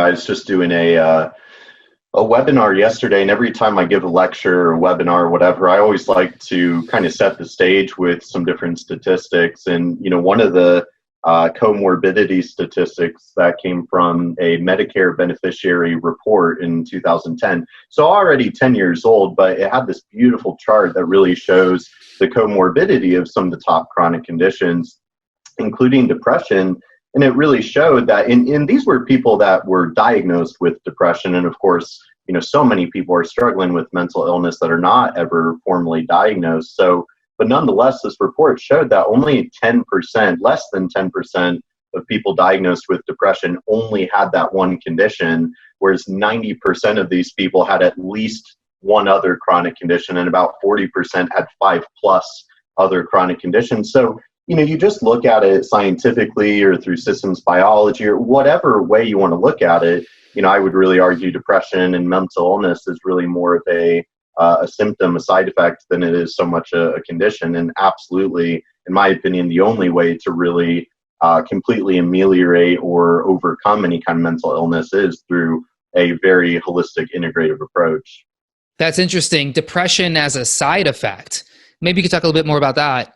I was just doing a webinar yesterday, and every time I give a lecture or webinar or whatever, I always like to kind of set the stage with some different statistics. And, one of the comorbidity statistics that came from a Medicare beneficiary report in 2010. So already 10 years old, but it had this beautiful chart that really shows the comorbidity of some of the top chronic conditions, including depression. And it really showed that, and these were people that were diagnosed with depression. And of course, so many people are struggling with mental illness that are not ever formally diagnosed. So, but nonetheless, this report showed that only 10%, less than 10% of people diagnosed with depression only had that one condition, whereas 90% of these people had at least one other chronic condition, and about 40% had 5+ other chronic conditions. So, you just look at it scientifically or through systems biology or whatever way you want to look at it. I would really argue depression and mental illness is really more of a symptom, a side effect, than it is so much a condition. And absolutely, in my opinion, the only way to really completely ameliorate or overcome any kind of mental illness is through a very holistic, integrative approach. That's interesting. Depression as a side effect. Maybe you could talk a little bit more about that.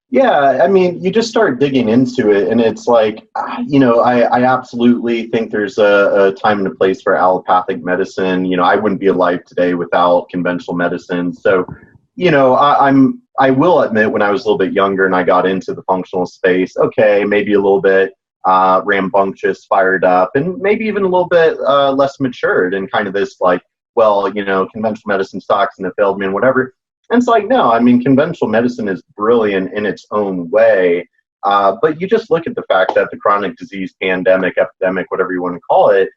Yeah, I mean, you just start digging into it, and it's like, I absolutely think there's a time and a place for allopathic medicine. I wouldn't be alive today without conventional medicine. So, I will admit, when I was a little bit younger and I got into the functional space, okay, maybe a little bit rambunctious, fired up, and maybe even a little bit less matured, and kind of this like, well, conventional medicine sucks and it failed me and whatever. And it's like, no, I mean, conventional medicine is brilliant in its own way. But you just look at the fact that the chronic disease pandemic, epidemic, whatever you want to call it,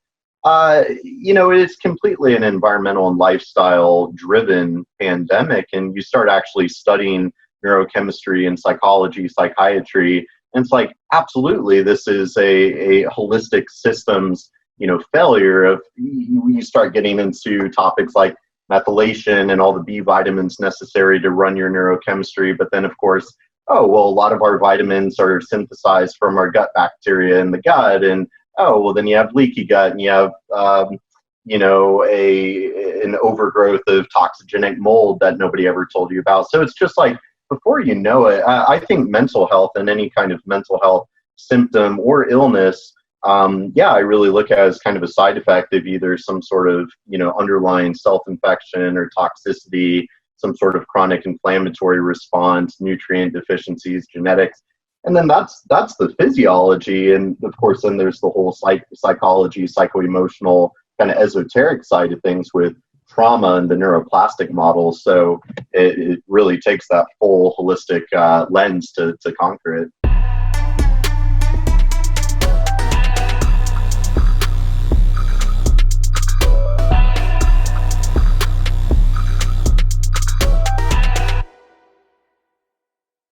it is completely an environmental and lifestyle driven pandemic. And you start actually studying neurochemistry and psychology, psychiatry. And it's like, absolutely, this is a holistic systems, failure of, you start getting into topics like methylation and all the B vitamins necessary to run your neurochemistry. But then, of course, a lot of our vitamins are synthesized from our gut bacteria in the gut. And, then you have leaky gut, and you have, an overgrowth of toxigenic mold that nobody ever told you about. So it's just like, before you know it, I think mental health and any kind of mental health symptom or illness, I really look at it as kind of a side effect of either some sort of, underlying self-infection or toxicity, some sort of chronic inflammatory response, nutrient deficiencies, genetics. And then that's the physiology. And of course, then there's the whole psychology, psycho-emotional kind of esoteric side of things with trauma and the neuroplastic model. So it really takes that full holistic lens to conquer it.